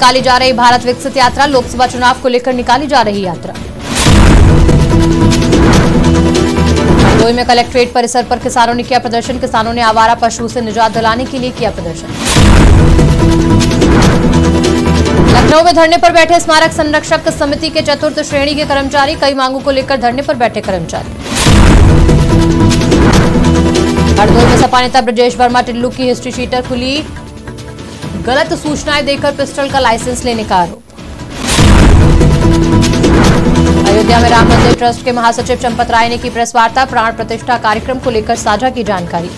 निकाली जा रही भारत विकसित यात्रा, लोकसभा चुनाव को लेकर निकाली जा रही यात्रा। हरदोई में कलेक्ट्रेट परिसर पर किसानों ने किया प्रदर्शन, किसानों ने आवारा पशु से निजात दिलाने के लिए किया प्रदर्शन। लखनऊ में धरने पर बैठे स्मारक संरक्षक समिति के चतुर्थ श्रेणी के कर्मचारी, कई मांगों को लेकर धरने पर बैठे कर्मचारी। हरदोई में सपा नेता ब्रजेश वर्मा टिल्लू की हिस्ट्री शीटर खुली, गलत सूचनाएं देकर पिस्टल का लाइसेंस लेने का आरोप। अयोध्या में राम मंदिर ट्रस्ट के महासचिव चंपत राय ने की प्रेस वार्ता, प्राण प्रतिष्ठा कार्यक्रम को लेकर साझा की जानकारी।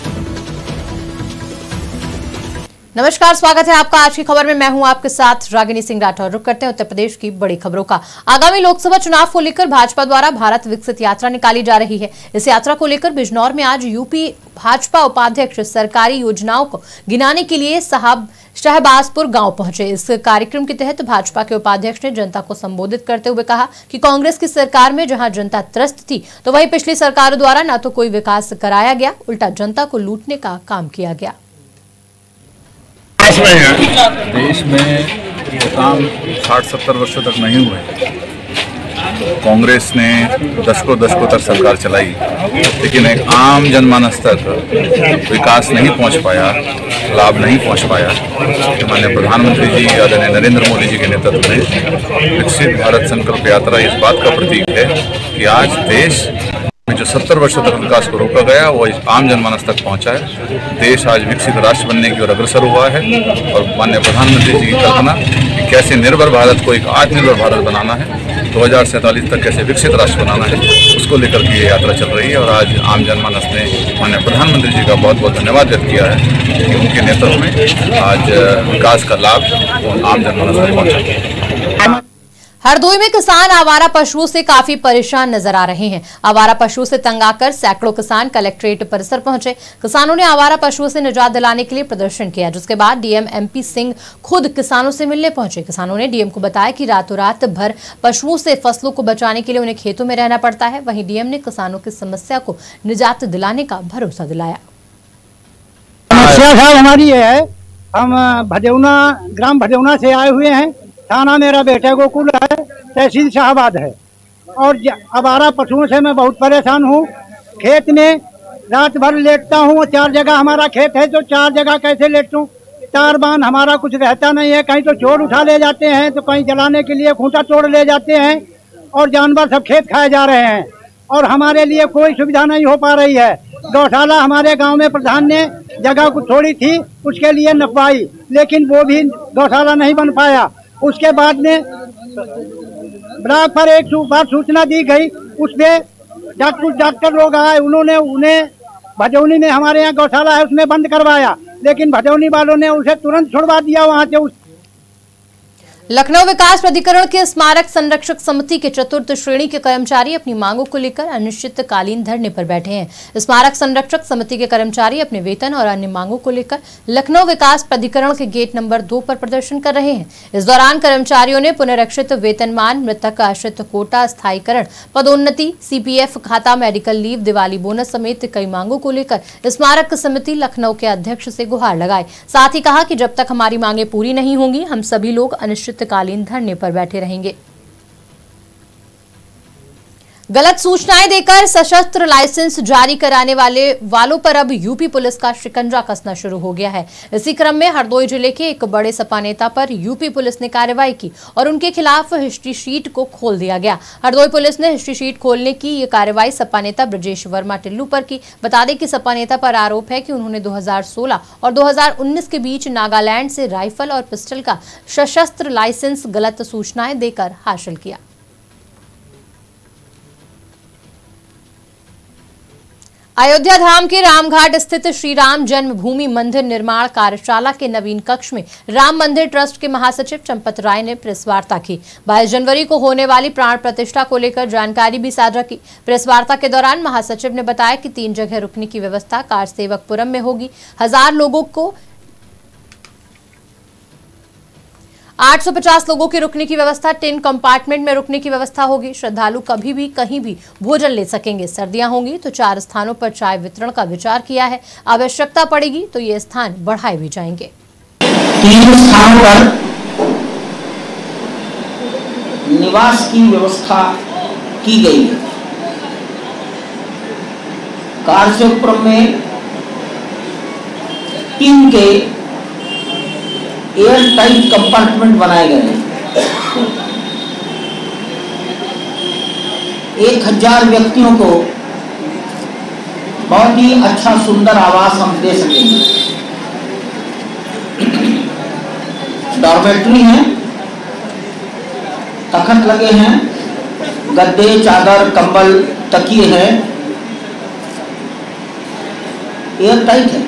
नमस्कार, स्वागत है आपका आज की खबर में। मैं हूं आपके साथ रागिनी सिंह राठौर। रुक करते हैं उत्तर प्रदेश की बड़ी खबरों का। आगामी लोकसभा चुनाव को लेकर भाजपा द्वारा भारत विकसित यात्रा निकाली जा रही है। इस यात्रा को लेकर बिजनौर में आज यूपी भाजपा उपाध्यक्ष सरकारी योजनाओं को गिनाने के लिए शहबाजपुर गांव पहुंचे। इस कार्यक्रम के तहत भाजपा के उपाध्यक्ष ने जनता को संबोधित करते हुए कहा कि कांग्रेस की सरकार में जहां जनता त्रस्त थी, तो वहीं पिछली सरकारों द्वारा न तो कोई विकास कराया गया, उल्टा जनता को लूटने का काम किया गया। देश में काम 60-70 वर्षों तक नहीं हुए। कांग्रेस ने दशकों तक सरकार चलाई, लेकिन एक आम जनमानस तक विकास नहीं पहुंच पाया, लाभ नहीं पहुंच पाया। माननीय प्रधानमंत्री जी आदरणीय नरेंद्र मोदी जी के नेतृत्व में विकसित भारत संकल्प यात्रा इस बात का प्रतीक है कि आज देश में जो 70 वर्षों तक विकास को रोका गया वो आम जनमानस तक पहुंचा है। देश आज विकसित राष्ट्र बनने की ओर अग्रसर हुआ है और माननीय प्रधानमंत्री जी की कल्पना कि कैसे निर्भर भारत को एक आत्मनिर्भर भारत बनाना है, 2047 तक कैसे विकसित राष्ट्र बनाना है, उसको लेकर के ये यात्रा चल रही है। और आज आम जनमानस ने माननीय प्रधानमंत्री जी का बहुत बहुत धन्यवाद व्यक्त किया है कि उनके नेतृत्व में आज विकास का लाभ आम जनमानस तक पहुंचा। हरदोई में किसान आवारा पशुओं से काफी परेशान नजर आ रहे हैं। आवारा पशुओं से तंग आकर सैकड़ों किसान कलेक्ट्रेट परिसर पहुंचे। किसानों ने आवारा पशुओं से निजात दिलाने के लिए प्रदर्शन किया, जिसके बाद डीएम एमपी सिंह खुद किसानों से मिलने पहुंचे। किसानों ने डीएम को बताया कि रातों रात भर पशुओं से फसलों को बचाने के लिए उन्हें खेतों में रहना पड़ता है। वहीं डीएम ने किसानों की समस्या को निजात दिलाने का भरोसा दिलाया। समस्या हमारी है, हम ग्राम भदौना से आए हुए हैं। थाना मेरा बेटे गोकुल है, तहसील शाहबाद है। और आवारा पशुओं से मैं बहुत परेशान हूँ। खेत में रात भर लेटता हूँ, 4 जगह हमारा खेत है, तो 4 जगह कैसे लेटूँ? तार बांध हमारा कुछ रहता नहीं है, कहीं तो चोर उठा ले जाते हैं, तो कहीं जलाने के लिए खूंटा तोड़ ले जाते हैं और जानवर सब खेत खाए जा रहे हैं और हमारे लिए कोई सुविधा नहीं हो पा रही है। गौशाला हमारे गांव में प्रधान ने जगह कुछ थोड़ी थी, उसके लिए नपवाई, लेकिन वो भी गौशाला नहीं बन पाया। उसके बाद में ब्लॉक पर एक बार सूचना दी गई, उसमें कुछ डॉक्टर लोग आए, उन्होंने उन्हें भदौनी में हमारे यहाँ गौशाला है उसमें बंद करवाया, लेकिन भदौनी वालों ने उसे तुरंत छुड़वा दिया वहाँ से। लखनऊ विकास प्राधिकरण के स्मारक संरक्षक समिति के चतुर्थ श्रेणी के कर्मचारी अपनी मांगों को लेकर अनिश्चितकालीन धरने पर बैठे हैं। स्मारक संरक्षक समिति के कर्मचारी अपने वेतन और अन्य मांगों को लेकर लखनऊ विकास प्राधिकरण के गेट नंबर 2 पर प्रदर्शन कर रहे हैं। इस दौरान कर्मचारियों ने पुनरीक्षित वेतनमान, मृतक आश्रित कोटा स्थायीकरण, पदोन्नति, सीपीएफ खाता, मेडिकल लीव, दिवाली बोनस समेत कई मांगों को लेकर स्मारक समिति लखनऊ के अध्यक्ष से गुहार लगाए। साथ ही कहा कि जब तक हमारी मांगे पूरी नहीं होंगी, हम सभी लोग अनिश्चितकालीन धरने पर बैठे रहेंगे। गलत सूचनाएं देकर सशस्त्र लाइसेंस जारी कराने वालों पर अब यूपी पुलिस का शिकंजा कसना शुरू हो गया है। इसी क्रम में हरदोई जिले के एक बड़े सपा नेता पर यूपी पुलिस ने कार्रवाई की और उनके खिलाफ हिस्ट्री शीट को खोल दिया गया। हरदोई पुलिस ने हिस्ट्री शीट खोलने की ये कार्रवाई सपा नेता ब्रजेश वर्मा टिल्लू पर की। बता दें कि सपा नेता पर आरोप है कि उन्होंने 2016 और 2019 के बीच नागालैंड से राइफल और पिस्टल का सशस्त्र लाइसेंस गलत सूचनाएं देकर हासिल किया। अयोध्या धाम के रामघाट स्थित श्री राम जन्मभूमि मंदिर निर्माण कार्यशाला के नवीन कक्ष में राम मंदिर ट्रस्ट के महासचिव चंपत राय ने प्रेस वार्ता की। 22 जनवरी को होने वाली प्राण प्रतिष्ठा को लेकर जानकारी भी साझा की। प्रेस वार्ता के दौरान महासचिव ने बताया कि 3 जगह रुकने की व्यवस्था कारसेवकपुरम में होगी। 1000 लोगों को 850 लोगों के रुकने की व्यवस्था, 10 कंपार्टमेंट में रुकने की व्यवस्था होगी। श्रद्धालु कभी भी कहीं भी भोजन ले सकेंगे। सर्दियां होंगी तो 4 स्थानों पर चाय वितरण का विचार किया है। आवश्यकता पड़ेगी तो ये स्थान बढ़ाए भी जाएंगे। 3 स्थानों पर निवास की व्यवस्था की गई है। कार्यक्रम में 3 के एयर टाइट कंपार्टमेंट बनाए गए हैं। 1000 व्यक्तियों को बहुत ही अच्छा सुंदर आवास हम दे सकेंगे। डॉर्मेट्री है, तखत लगे हैं, गद्दे, चादर, कंबल, तकिए हैं, एयर टाइट है।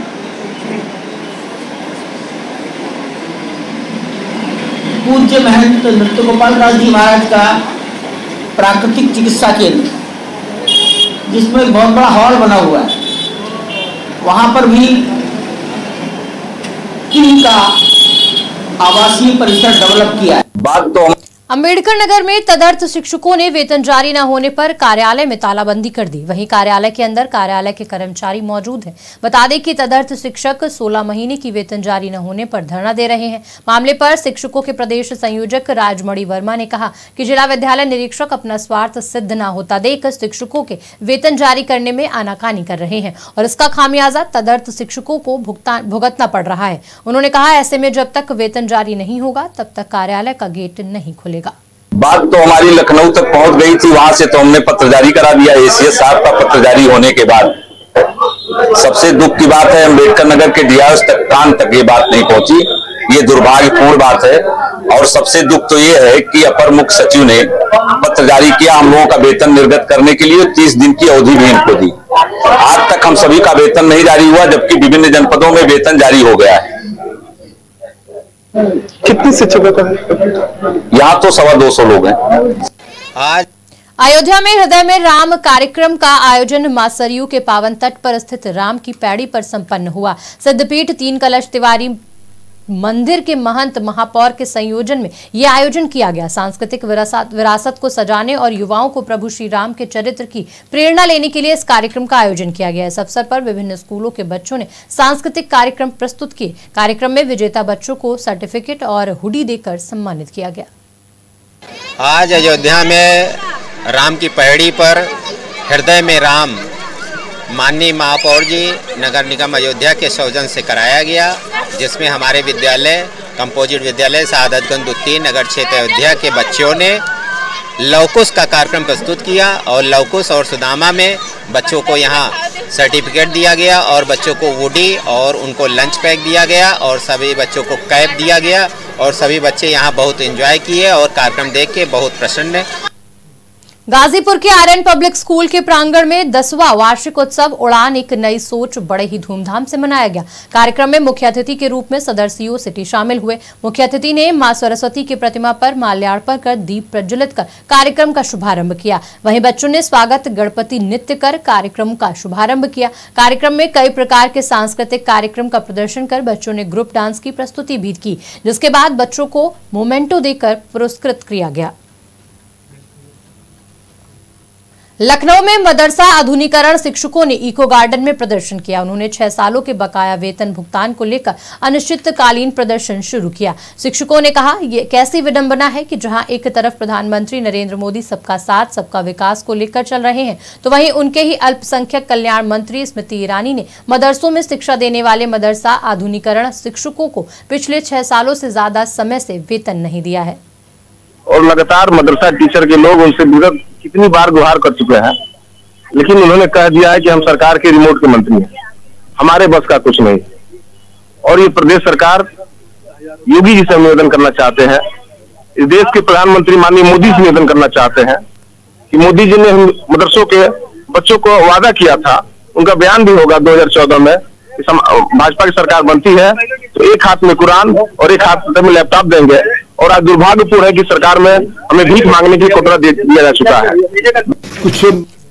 पूज्य महंत नृत्य गोपाल दास जी महाराज का प्राकृतिक चिकित्सा केंद्र, जिसमें एक बहुत बड़ा हॉल बना हुआ है, वहां पर भी 3 का आवासीय परिसर डेवलप किया है। बात तो अंबेडकर नगर में तदर्थ शिक्षकों ने वेतन जारी न होने पर कार्यालय में तालाबंदी कर दी। वहीं कार्यालय के अंदर कार्यालय के कर्मचारी मौजूद हैं। बता दें कि तदर्थ शिक्षक 16 महीने की वेतन जारी न होने पर धरना दे रहे हैं। मामले पर शिक्षकों के प्रदेश संयोजक राजमणि वर्मा ने कहा कि जिला विद्यालय निरीक्षक अपना स्वार्थ सिद्ध न होता देख शिक्षकों के वेतन जारी करने में आनाकानी कर रहे हैं और इसका खामियाजा तदर्थ शिक्षकों को भुगतना पड़ रहा है। उन्होंने कहा, ऐसे में जब तक वेतन जारी नहीं होगा तब तक कार्यालय का गेट नहीं खुलेगा। बात तो हमारी लखनऊ तक पहुंच गई थी, वहां से तो हमने पत्र जारी करा दिया। एसीएस साहब का पत्र जारी होने के बाद सबसे दुख की बात है, अंबेडकर नगर के डीआईओ तक कान तक ये बात नहीं पहुंची। ये दुर्भाग्यपूर्ण बात है। और सबसे दुख तो ये है कि अपर मुख्य सचिव ने पत्र जारी किया हम लोगों का वेतन निर्गत करने के लिए, 30 दिन की अवधि भी इनको दी। आज तक हम सभी का वेतन नहीं जारी हुआ, जबकि विभिन्न जनपदों में वेतन जारी हो गया है। कितने शिक्षकों का? यहाँ तो 225 लोग हैं। आज अयोध्या में हृदय में राम कार्यक्रम का आयोजन मां सरयू के पावन तट पर स्थित राम की पैड़ी पर संपन्न हुआ। सिद्धपीठ 3 कलश तिवारी मंदिर के महंत महापौर के संयोजन में यह आयोजन किया गया। सांस्कृतिक विरासत को सजाने और युवाओं को प्रभु श्री राम के चरित्र की प्रेरणा लेने के लिए इस कार्यक्रम का आयोजन किया गया। इस अवसर पर विभिन्न स्कूलों के बच्चों ने सांस्कृतिक कार्यक्रम प्रस्तुत किए। कार्यक्रम में विजेता बच्चों को सर्टिफिकेट और हुडी देकर सम्मानित किया गया। आज अयोध्या में राम की पहाड़ी पर हृदय में राम माननीय महापौर जी नगर निगम अयोध्या के सौजन्य से कराया गया, जिसमें हमारे विद्यालय कंपोजिट विद्यालय सादतगंज द्वितीय नगर क्षेत्र अयोध्या के बच्चों ने लवकुश का कार्यक्रम प्रस्तुत किया और लवकुश और सुदामा में बच्चों को यहाँ सर्टिफिकेट दिया गया और बच्चों को वुडी और उनको लंच पैक दिया गया और सभी बच्चों को कैप दिया गया और सभी बच्चे यहाँ बहुत एंजॉय किए और कार्यक्रम देख के बहुत प्रसन्न है। गाजीपुर के आर्यन पब्लिक स्कूल के प्रांगण में 10वां वार्षिक उत्सव उड़ान एक नई सोच बड़े ही धूमधाम से मनाया गया। कार्यक्रम में मुख्य अतिथि के रूप में सदर सीओ सिटी शामिल हुए। मुख्य अतिथि ने मां सरस्वती की प्रतिमा पर माल्यार्पण कर दीप प्रज्वलित कर कार्यक्रम का शुभारंभ किया। वहीं बच्चों ने स्वागत गणपति नृत्य कर कार्यक्रम का शुभारंभ किया। कार्यक्रम में कई प्रकार के सांस्कृतिक कार्यक्रम का प्रदर्शन कर बच्चों ने ग्रुप डांस की प्रस्तुति भी की, जिसके बाद बच्चों को मोमेंटो देकर पुरस्कृत किया गया। लखनऊ में मदरसा आधुनिकीकरण शिक्षकों ने इको गार्डन में प्रदर्शन किया। उन्होंने 6 सालों के बकाया वेतन भुगतान को लेकर अनिश्चितकालीन प्रदर्शन शुरू किया। शिक्षकों ने कहा, ये कैसी विडंबना है कि जहां एक तरफ प्रधानमंत्री नरेंद्र मोदी सबका साथ सबका विकास को लेकर चल रहे हैं, तो वहीं उनके ही अल्पसंख्यक कल्याण मंत्री स्मृति ईरानी ने मदरसों में शिक्षा देने वाले मदरसा आधुनिकीकरण शिक्षकों को पिछले 6 सालों से ज्यादा समय से वेतन नहीं दिया है। और लगातार मदरसा टीचर के लोग उनसे विगत कितनी बार गुहार कर चुके हैं, लेकिन उन्होंने कह दिया है कि हम सरकार के रिमोट के मंत्री हैं, हमारे बस का कुछ नहीं। और ये प्रदेश सरकार योगी जी से निवेदन करना चाहते हैं, इस देश के प्रधानमंत्री माननीय मोदी से निवेदन करना चाहते हैं कि मोदी जी ने मदरसों के बच्चों को वादा किया था, उनका बयान भी होगा 2014 में, भाजपा की सरकार बनती है तो एक हाथ में कुरान और एक हाथ में लैपटॉप देंगे। और आज दुर्भाग्यपूर्ण है कि सरकार में हमें भीख मांगने की कोतरा दिया जा चुका है।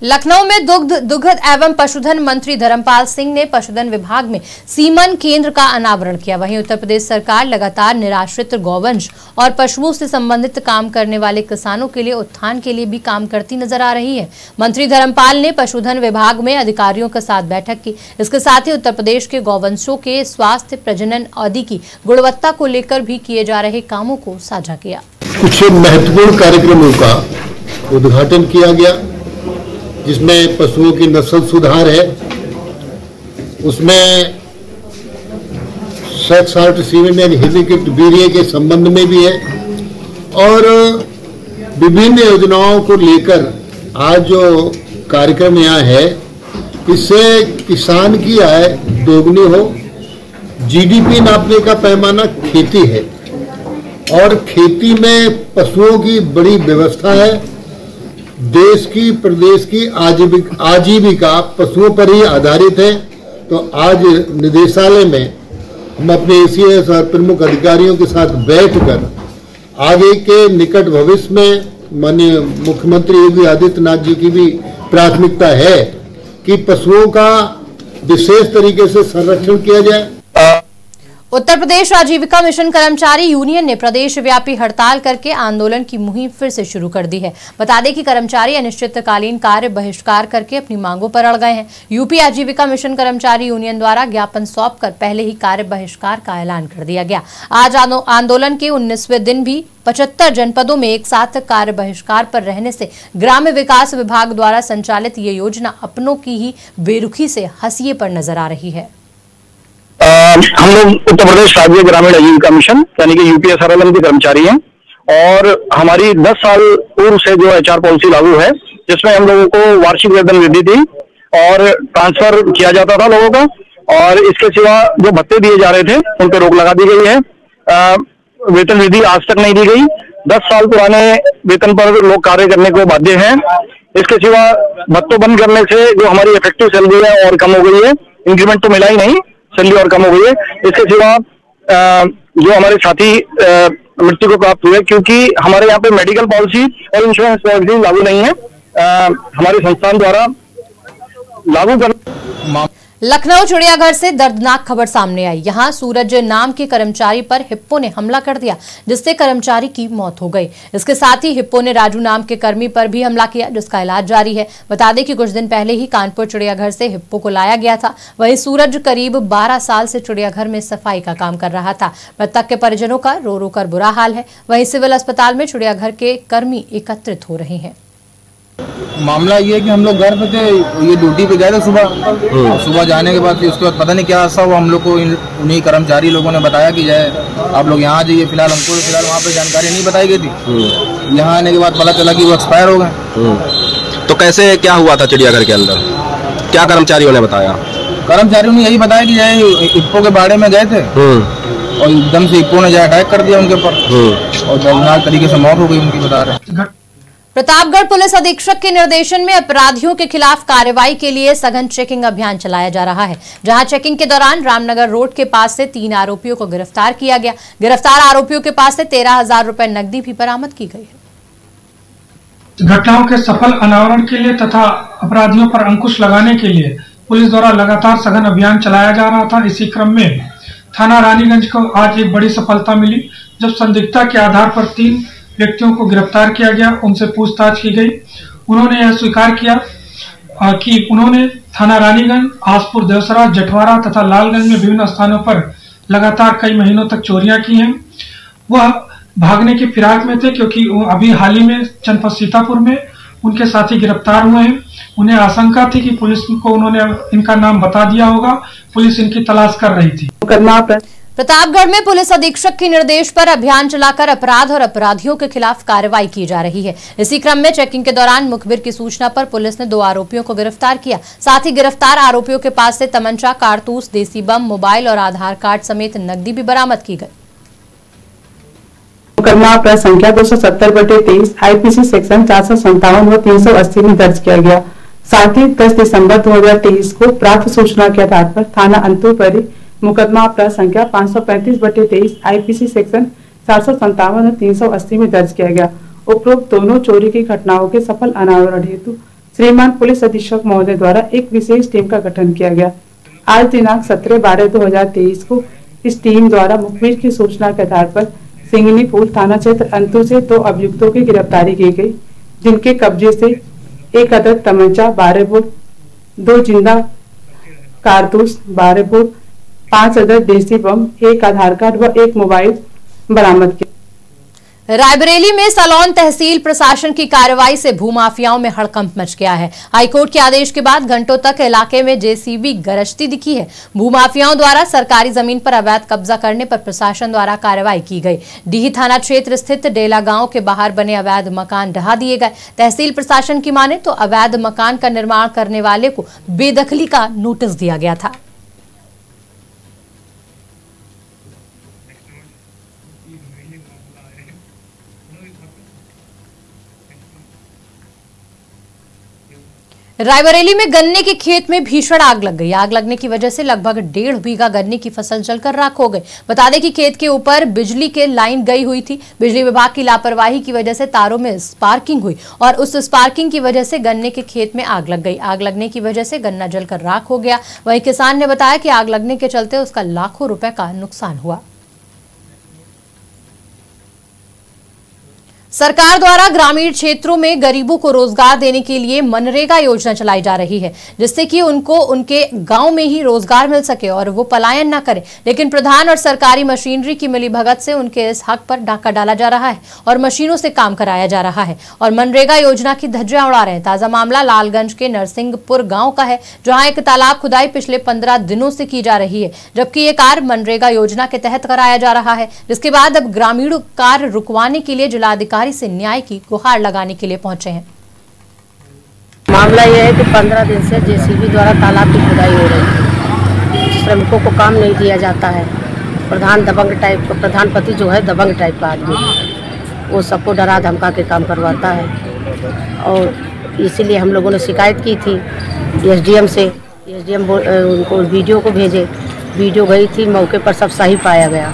लखनऊ में दुग्ध एवं पशुधन मंत्री धर्मपाल सिंह ने पशुधन विभाग में सीमन केंद्र का अनावरण किया। वहीं उत्तर प्रदेश सरकार लगातार निराश्रित गौवंश और पशुओं से संबंधित काम करने वाले किसानों के लिए उत्थान के लिए भी काम करती नजर आ रही है। मंत्री धर्मपाल ने पशुधन विभाग में अधिकारियों के साथ बैठक की। इसके साथ ही उत्तर प्रदेश के गौवंशों के स्वास्थ्य, प्रजनन आदि की गुणवत्ता को लेकर भी किए जा रहे कामों को साझा किया। कुछ महत्वपूर्ण कार्यक्रमों का उद्घाटन किया गया, जिसमें पशुओं की नस्ल सुधार है, उसमें सेक्स हार्ट सीमेंट यानी हेलीकृत वीर्य के संबंध में भी है, और विभिन्न योजनाओं को लेकर आज जो कार्यक्रम यहाँ है, इससे किसान की आय दोगुनी हो। जीडीपी नापने का पैमाना खेती है और खेती में पशुओं की बड़ी व्यवस्था है। देश की, प्रदेश की आजीविका पशुओं पर ही आधारित है। तो आज निदेशालय में हम अपने एसीएस और प्रमुख अधिकारियों के साथ बैठकर आगे के निकट भविष्य में माननीय मुख्यमंत्री योगी आदित्यनाथ जी की भी प्राथमिकता है कि पशुओं का विशेष तरीके से संरक्षण किया जाए। उत्तर प्रदेश आजीविका मिशन कर्मचारी यूनियन ने प्रदेश व्यापी हड़ताल करके आंदोलन की मुहिम फिर से शुरू कर दी है। बता दें कि कर्मचारी अनिश्चितकालीन कार्य बहिष्कार करके अपनी मांगों पर अड़ गए हैं। यूपी आजीविका मिशन कर्मचारी यूनियन द्वारा ज्ञापन सौंपकर पहले ही कार्य बहिष्कार का ऐलान कर दिया गया। आज आंदोलन के 19वें दिन भी 75 जनपदों में एक साथ कार्य बहिष्कार पर रहने से ग्राम्य विकास विभाग द्वारा संचालित ये योजना अपनों की ही बेरुखी से हंसिए पर नजर आ रही है। हम लोग उत्तर प्रदेश राज्य ग्रामीण आजीविका मिशन यानी कि यूपीएसआरएलएम के कर्मचारी हैं, और हमारी 10 साल पूर्व से जो एचआर पॉलिसी लागू है, जिसमें हम लोगों को वार्षिक वेतन वृद्धि थी और ट्रांसफर किया जाता था लोगों का, और इसके सिवा जो भत्ते दिए जा रहे थे उन पर रोक लगा दी गई है। वेतन वृद्धि आज तक नहीं दी गई। 10 साल पुराने वेतन पर लोग कार्य करने को बाध्य हैं। इसके सिवा भत्तों बंद करने से जो हमारी इफेक्टिव सैलरी है और कम हो गई है, इंक्रीमेंट तो मिला ही नहीं, सैलरी और कम हो गई है। इसके सिवा जो हमारे साथी मृत्यु को प्राप्त हुए, क्योंकि हमारे यहाँ पे मेडिकल पॉलिसी और इंश्योरेंस पॉलिसी लागू नहीं है, हमारे संस्थान द्वारा लागू कर। लखनऊ चिड़ियाघर से दर्दनाक खबर सामने आई। यहां सूरज नाम के कर्मचारी पर हिप्पो ने हमला कर दिया, जिससे कर्मचारी की मौत हो गई। इसके साथ ही हिप्पो ने राजू नाम के कर्मी पर भी हमला किया, जिसका इलाज जारी है। बता दें कि कुछ दिन पहले ही कानपुर चिड़ियाघर से हिप्पो को लाया गया था। वहीं सूरज करीब 12 साल से चिड़ियाघर में सफाई का काम कर रहा था। मृतक के परिजनों का रो रो कर बुरा हाल है। वहीं सिविल अस्पताल में चिड़ियाघर के कर्मी एकत्रित हो रहे हैं। मामला ये है कि हम लोग घर पे थे, ये ड्यूटी पे गए थे सुबह जाने के बाद उसके बाद पता नहीं क्या हादसा हुआ। हम लोग को उन्हीं कर्मचारी लोगों ने बताया कि जाए आप लोग यहाँ जाइए। फिलहाल हमको वहाँ पे जानकारी नहीं बताई गई थी। यहाँ आने के बाद पता चला कि वो एक्सपायर हो गए। तो कैसे क्या हुआ था चिड़ियाघर के अंदर, क्या कर्मचारियों ने बताया? कर्मचारियों ने यही बताया कि जाए इप्पो के बाड़े में गए थे और एकदम से इप्पो ने जाए अटैक कर दिया उनके ऊपर और दर्दनाक तरीके से मौत हो गई उनकी, बता रहे हैं। प्रतापगढ़ पुलिस अधीक्षक के निर्देशन में अपराधियों के खिलाफ कार्रवाई के लिए सघन चेकिंग अभियान चलाया जा रहा है, जहां चेकिंग के दौरान रामनगर रोड के पास से 3 आरोपियों को गिरफ्तार किया गया। गिरफ्तार आरोपियों के पास से 13,000 रुपए नकदी भी बरामद की गई है। घटनाओं के सफल अनावरण के लिए तथा अपराधियों पर अंकुश लगाने के लिए पुलिस द्वारा लगातार सघन अभियान चलाया जा रहा था। इसी क्रम में थाना रानीगंज को आज एक बड़ी सफलता मिली, जब संदिग्धता के आधार पर 3 व्यक्तियों को गिरफ्तार किया गया। उनसे पूछताछ की गई। उन्होंने यह स्वीकार किया कि उन्होंने थाना रानीगंज, आसपुर, देवसरा, जटवारा तथा लालगंज में विभिन्न स्थानों पर लगातार कई महीनों तक चोरियां की हैं। वह भागने की फिराक में थे, क्योंकि अभी हाल ही में जनपद सीतापुर में उनके साथी गिरफ्तार हुए हैं। उन्हें आशंका थी कि पुलिस को उन्होंने इनका नाम बता दिया होगा। पुलिस इनकी तलाश कर रही थी। प्रतापगढ़ में पुलिस अधीक्षक के निर्देश पर अभियान चलाकर अपराध और अपराधियों के खिलाफ कार्रवाई की जा रही है। इसी क्रम में चेकिंग के दौरान मुखबिर की सूचना पर पुलिस ने 2 आरोपियों को गिरफ्तार किया। साथ ही गिरफ्तार आरोपियों के पास से तमंचा, कारतूस, देसी बम, मोबाइल और आधार कार्ड समेत नकदी भी बरामद की गई। मुकदमा अपराध संख्या 270/23 आईपीसी सेक्शन 457 व 380 में दर्ज किया गया। साथ ही 10 दिसंबर 2023 को प्राप्त सूचना के आधार पर थाना अंतुपरी मुकदमा अपराध संख्या 535/23 आईपीसी सेक्शन 457 और 380 में दर्ज किया गया। उपरोक्त दोनों चोरी की घटनाओं के सफल अनावरण हेतु श्रीमान पुलिस अधीक्षक महोदय द्वारा एक विशेष टीम का गठन किया गया। आज दिनांक 17/12/2023 को इस टीम द्वारा मुखबिर की सूचना के आधार पर सिंगनी पुल थाना क्षेत्र अंतु से 2 अभियुक्तों की गिरफ्तारी की गई, जिनके कब्जे से 1 अदद तमंचा, 12 बोर, 2 जिंदा कारतूस, 12 बोर, 5 अदद देसी बम, 1 आधार कार्ड व 1 मोबाइल बरामद किया। रायबरेली में सलौन तहसील प्रशासन की कार्रवाई से भूमाफियाओं में हड़कंप मच गया है। हाईकोर्ट के आदेश के बाद घंटों तक इलाके में जेसीबी गरजती दिखी है। भूमाफियाओं द्वारा सरकारी जमीन पर अवैध कब्जा करने पर प्रशासन द्वारा कार्रवाई की गई। डीही थाना क्षेत्र स्थित डेला गांव के बाहर बने अवैध मकान ढहा दिए गए। तहसील प्रशासन की माने तो अवैध मकान का निर्माण करने वाले को बेदखली का नोटिस दिया गया था। रायबरेली में गन्ने के खेत में भीषण आग लग गई। आग लगने की वजह से लगभग 1.5 बीघा गन्ने की फसल जलकर राख हो गई। बता दें कि खेत के ऊपर बिजली के लाइन गई हुई थी। बिजली विभाग की लापरवाही की वजह से तारों में स्पार्किंग हुई और उस स्पार्किंग की वजह से गन्ने के खेत में आग लग गई। आग लगने की वजह से गन्ना जलकर राख हो गया। वहीं किसान ने बताया कि आग लगने के चलते उसका लाखों रुपए का नुकसान हुआ। सरकार द्वारा ग्रामीण क्षेत्रों में गरीबों को रोजगार देने के लिए मनरेगा योजना चलाई जा रही है, जिससे कि उनको उनके गांव में ही रोजगार मिल सके और वो पलायन ना करें। लेकिन प्रधान और सरकारी मशीनरी की मिलीभगत से उनके इस हक पर डाका डाला जा रहा है और मशीनों से काम कराया जा रहा है और मनरेगा योजना की धज्जियां उड़ा रहे हैं। ताजा मामला लालगंज के नरसिंहपुर गाँव का है, जहाँ एक तालाब खुदाई पिछले 15 दिनों से की जा रही है, जबकि ये कार्य मनरेगा योजना के तहत कराया जा रहा है। जिसके बाद अब ग्रामीणों कार्य रुकवाने के लिए जिलाधिकारी से न्याय की गुहार लगाने के लिए पहुंचे हैं। मामला यह है कि 15 दिन से जेसीबी द्वारा तालाब की खुदाई हो रही है। श्रमिकों को काम नहीं दिया जाता है। प्रधान दबंग टाइप का, प्रधानपति जो है दबंग टाइप का आदमी, वो सबको डरा धमका के काम करवाता है और इसीलिए हम लोगों ने शिकायत की थी एसडीएम से। एसडीएम उनको वीडियो को भेजे, वीडियो गई थी, मौके पर सब सही पाया गया।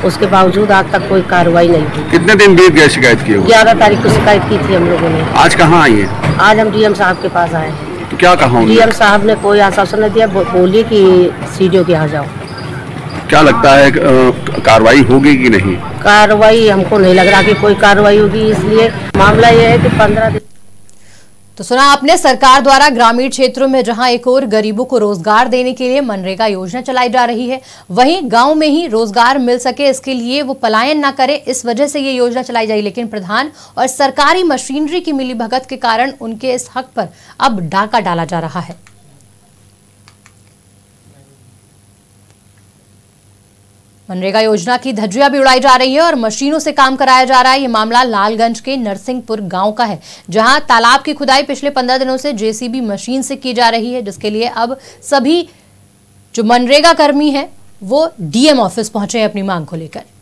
उसके बावजूद आज तक कोई कार्रवाई नहीं हुई। कितने दिन बीत गए शिकायत किए? 11 तारीख को शिकायत की थी हम लोगों ने। आज कहाँ आई है? आज हम डीएम साहब के पास आए हैं। तो क्या कहा? डीएम साहब ने कोई आश्वासन नहीं दिया, बोलिए कि सीडीओ के यहाँ जाओ। क्या लगता है कार्रवाई होगी कि नहीं? कार्रवाई हमको नहीं लग रहा कि कोई कार्रवाई होगी, इसलिए मामला यह है कि 15 दिन। तो सुना आपने, सरकार द्वारा ग्रामीण क्षेत्रों में जहां एक और गरीबों को रोजगार देने के लिए मनरेगा योजना चलाई जा रही है, वहीं गांव में ही रोजगार मिल सके इसके लिए वो पलायन ना करे, इस वजह से ये योजना चलाई जाए। लेकिन प्रधान और सरकारी मशीनरी की मिलीभगत के कारण उनके इस हक पर अब डाका डाला जा रहा है। मनरेगा योजना की धज्जियां भी उड़ाई जा रही है और मशीनों से काम कराया जा रहा है। ये मामला लालगंज के नरसिंहपुर गांव का है, जहां तालाब की खुदाई पिछले 15 दिनों से जेसीबी मशीन से की जा रही है, जिसके लिए अब सभी जो मनरेगा कर्मी हैं वो डीएम ऑफिस पहुंचे हैं अपनी मांग को लेकर।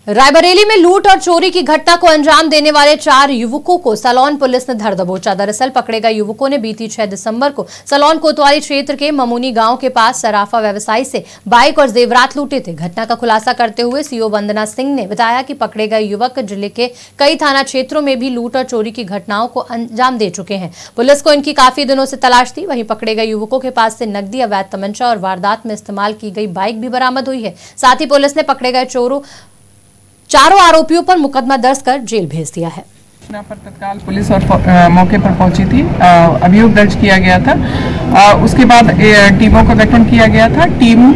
रायबरेली में लूट और चोरी की घटना को अंजाम देने वाले 4 युवकों को सलौन पुलिस ने धर दबोचा। दरअसल पकड़े गए युवकों ने बीती 6 दिसंबर को सलौन कोतवाली क्षेत्र के ममूनी गांव के पास सराफा व्यवसायी से बाइक और जेवरात लूटे थे। घटना का खुलासा करते हुए सीओ वंदना सिंह ने बताया कि पकड़े गए युवक जिले के कई थाना क्षेत्रों में भी लूट और चोरी की घटनाओं को अंजाम दे चुके हैं। पुलिस को इनकी काफी दिनों से तलाश थी। वहीं पकड़े गए युवकों के पास से नकदी, अवैध तमंचा और वारदात में इस्तेमाल की गई बाइक भी बरामद हुई है। साथ ही पुलिस ने पकड़े गए चारों आरोपियों पर मुकदमा दर्ज कर जेल भेज दिया है। पर तत्काल पुलिस और मौके पर पहुंची थी, अभियोग दर्ज किया गया था। उसके बाद टीमों का गठन किया गया था। टीम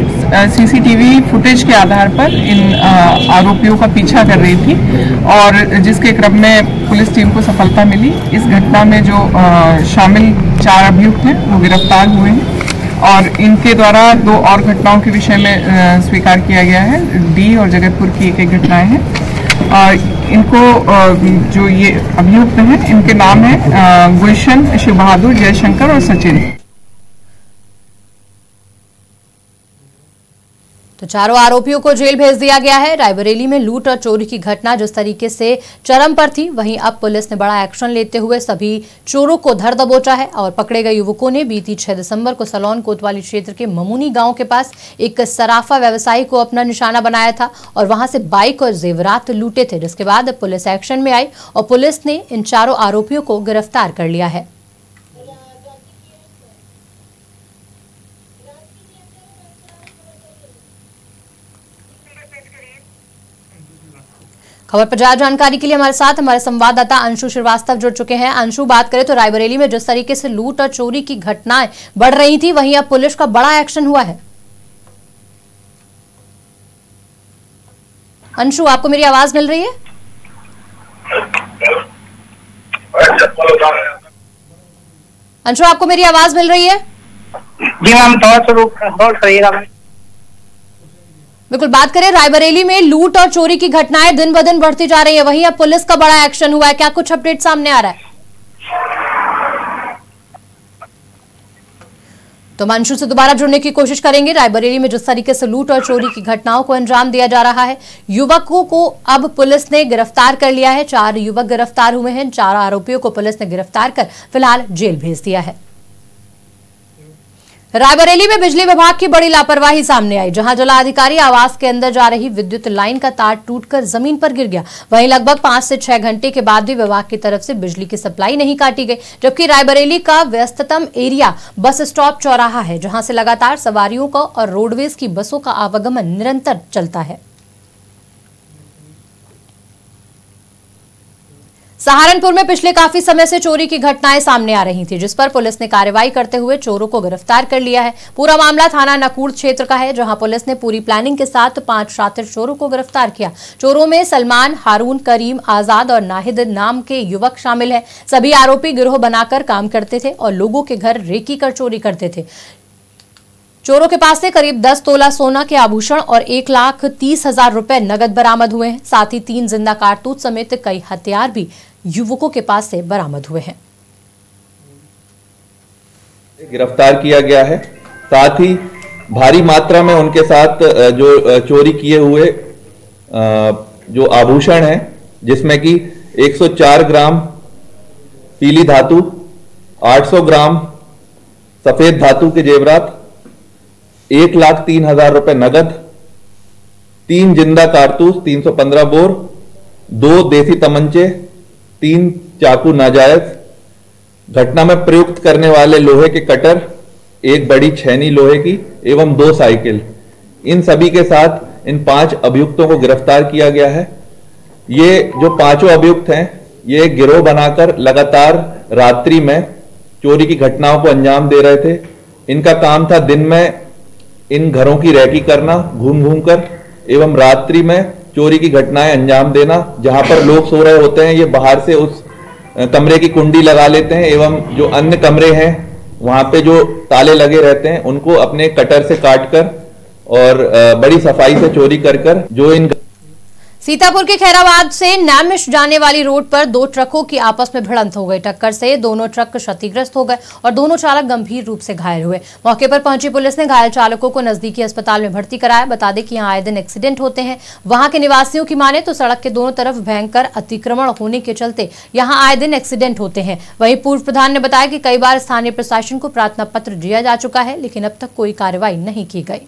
सीसीटीवी फुटेज के आधार पर इन आरोपियों का पीछा कर रही थी और जिसके क्रम में पुलिस टीम को सफलता मिली। इस घटना में जो शामिल 4 अभियुक्त हैं वो गिरफ्तार हुए हैं और इनके द्वारा 2 और घटनाओं के विषय में स्वीकार किया गया है। डी और जगतपुर की एक घटनाएं हैं और इनको जो ये अभियुक्त हैं इनके नाम है गुलशन, शिव बहादुर, जयशंकर और सचिन। तो चारों आरोपियों को जेल भेज दिया गया है। रायबरेली में लूट और चोरी की घटना जिस तरीके से चरम पर थी, वहीं अब पुलिस ने बड़ा एक्शन लेते हुए सभी चोरों को धर दबोचा है और पकड़े गए युवकों ने बीती 6 दिसंबर को सलोन कोतवाली क्षेत्र के ममूनी गांव के पास एक सराफा व्यवसायी को अपना निशाना बनाया था और वहां से बाइक और जेवरात लूटे थे, जिसके बाद पुलिस एक्शन में आई और पुलिस ने इन चारों आरोपियों को गिरफ्तार कर लिया है। खबर पर ज्यादा जानकारी के लिए हमारे साथ हमारे संवाददाता अंशु श्रीवास्तव जुड़ चुके हैं। अंशु, बात करें तो रायबरेली में जिस तरीके से लूट और चोरी की घटनाएं बढ़ रही थी, वहीं अब पुलिस का बड़ा एक्शन हुआ है। अंशु, आपको मेरी आवाज मिल रही है? अंशु, आपको मेरी आवाज मिल रही है? जी मैम, थोड़ा बिल्कुल। बात करें रायबरेली में लूट और चोरी की घटनाएं दिन ब दिन बढ़ती जा रही है, वहीं अब पुलिस का बड़ा एक्शन हुआ है, क्या कुछ अपडेट सामने आ रहा है? तो अंशु से दोबारा जुड़ने की कोशिश करेंगे। रायबरेली में जिस तरीके से लूट और चोरी की घटनाओं को अंजाम दिया जा रहा है, युवकों को अब पुलिस ने गिरफ्तार कर लिया है। 4 युवक गिरफ्तार हुए हैं। 4 आरोपियों को पुलिस ने गिरफ्तार कर फिलहाल जेल भेज दिया है। रायबरेली में बिजली विभाग की बड़ी लापरवाही सामने आई, जहां जिलाधिकारी आवास के अंदर जा रही विद्युत लाइन का तार टूटकर जमीन पर गिर गया। वहीं लगभग 5 से 6 घंटे के बाद भी विभाग की तरफ से बिजली की सप्लाई नहीं काटी गई, जबकि रायबरेली का व्यस्ततम एरिया बस स्टॉप चौराहा है, जहां से लगातार सवारियों का और रोडवेज की बसों का आवागमन निरंतर चलता है। सहारनपुर में पिछले काफी समय से चोरी की घटनाएं सामने आ रही थी, जिस पर पुलिस ने कार्रवाई करते हुए चोरों को गिरफ्तार कर लिया है। पूरा मामला थाना नकूड़ क्षेत्र का है, जहां पुलिस ने पूरी प्लानिंग के साथ 5 शातिर चोरों को गिरफ्तार किया। चोरों में सलमान, हारून, करीम, आजाद और नाहिद नाम के युवक शामिल है। सभी आरोपी गिरोह बनाकर काम करते थे और लोगों के घर रेकी कर चोरी करते थे। चोरों के पास से करीब 10 तोला सोना के आभूषण और 1,30,000 रुपए नगद बरामद हुए हैं। साथ ही 3 जिंदा कारतूस समेत कई हथियार भी युवकों के पास से बरामद हुए हैं। गिरफ्तार किया गया है। साथ ही भारी मात्रा में उनके साथ जो चोरी किए हुए जो आभूषण हैं, जिसमें कि 104 ग्राम पीली धातु, 800 ग्राम सफेद धातु के जेवरात, 1,03,000 रुपए नगद, 3 जिंदा कारतूस 315 बोर, 2 देसी तमंचे, 3 चाकू नाजायज, घटना में प्रयुक्त करने वाले लोहे के कटर, 1 बड़ी छेनी लोहे की एवं 2 साइकिल, इन सभी के साथ इन 5 अभियुक्तों को गिरफ्तार किया गया है। ये जो 5 अभियुक्त हैं, ये गिरोह बनाकर लगातार रात्रि में चोरी की घटनाओं को अंजाम दे रहे थे। इनका काम था दिन में इन घरों की रैकी करना घूम घूम कर, एवं रात्रि में चोरी की घटनाएं अंजाम देना। जहां पर लोग सो रहे होते हैं, ये बाहर से उस कमरे की कुंडी लगा लेते हैं एवं जो अन्य कमरे हैं वहां पे जो ताले लगे रहते हैं उनको अपने कटर से काटकर और बड़ी सफाई से चोरी कर जो इन सीतापुर के खैराबाद से नैमिष जाने वाली रोड पर 2 ट्रकों की आपस में भिड़ंत हो गई। टक्कर से दोनों ट्रक क्षतिग्रस्त हो गए और दोनों चालक गंभीर रूप से घायल हुए। मौके पर पहुंची पुलिस ने घायल चालकों को नजदीकी अस्पताल में भर्ती कराया। बता दें कि यहां आए दिन एक्सीडेंट होते हैं। वहां के निवासियों की माने तो सड़क के दोनों तरफ भयंकर अतिक्रमण होने के चलते यहां आए दिन एक्सीडेंट होते हैं। वहीं पूर्व प्रधान ने बताया कि कई बार स्थानीय प्रशासन को प्रार्थना पत्र दिया जा चुका है, लेकिन अब तक कोई कार्रवाई नहीं की गई।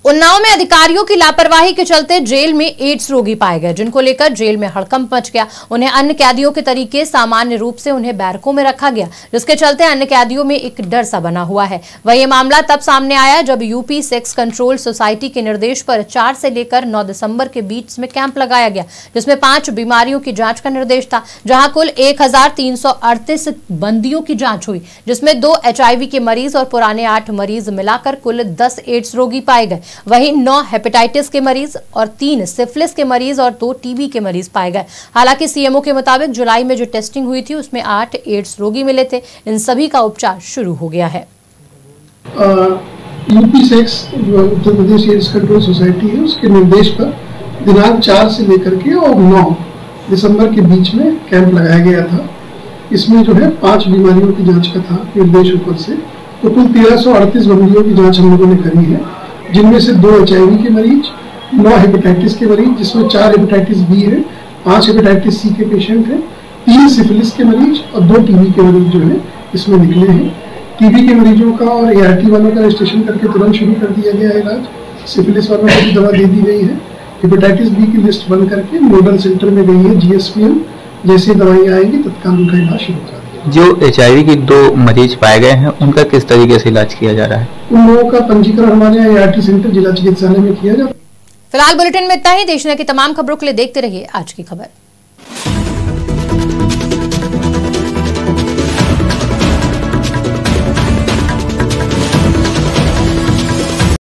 उन्नाव में अधिकारियों की लापरवाही के चलते जेल में एड्स रोगी पाए गए, जिनको लेकर जेल में हड़कंप मच गया। उन्हें अन्य कैदियों के तरीके सामान्य रूप से उन्हें बैरकों में रखा गया, जिसके चलते अन्य कैदियों में एक डर सा बना हुआ है। वह ये मामला तब सामने आया जब यूपी सेक्स कंट्रोल सोसाइटी के निर्देश पर 4 से लेकर 9 दिसंबर के बीच में कैंप लगाया गया, जिसमें 5 बीमारियों की जांच का निर्देश था। जहां कुल 1338 बंदियों की जांच हुई, जिसमें 2 HIV के मरीज और पुराने 8 मरीज मिलाकर कुल 10 एड्स रोगी पाए गए। वहीं 9 हेपेटाइटिस के मरीज और 3 सिफिलिस के मरीज और 2 टीबी के मरीज पाए गए। हालांकि सीएमओ के मुताबिक जुलाई में जो टेस्टिंग हुई थी उसमें 8 एड्स रोगी मिले थे। इन सभी का उपचार शुरू हो गया है। यूपी सेक्स जो Uttar Pradesh AIDS control society है, उसके निर्देश पर दिनांक 4 से लेकर के और 9 दिसंबर के बीच में कैंप लगाया गया था। इसमें जो है 5 बीमारियों की जांच का था निर्देश ऊपर से, तो कुल 1338 बंदियों की जांच हम लोगों ने करी है, जिनमें से 2 HIV के मरीज, 9 हेपेटाइटिस के मरीज, जिसमें 4 हेपेटाइटिस बी है, 5 हेपेटाइटिस सी के पेशेंट हैं, 3 सिफिलिस के मरीज और 2 टीबी के मरीज जो है इसमें निकले हैं। टीबी के मरीजों का और ART वालों का रजिस्ट्रेशन करके तुरंत शुरू कर दिया गया है इलाज। सिफिलिस वालों को भी दवा दे दी गई है। हेपेटाइटिस बी की लिस्ट बन करके नोडल सेंटर में गई है GSPL। जैसे दवाइयाँ आएंगी तत्काल उनका इलाज शुरू कर दिया। जो HIV के 2 मरीज पाए गए हैं उनका किस तरीके से इलाज किया जा रहा है? उन लोगों का पंजीकरण हमारे यहाँ ART सेंटर जिला चिकित्सालय में किया जाता है। फिलहाल बुलेटिन में इतना ही। देश दुनिया की तमाम खबरों के लिए देखते रहिए आज की खबर।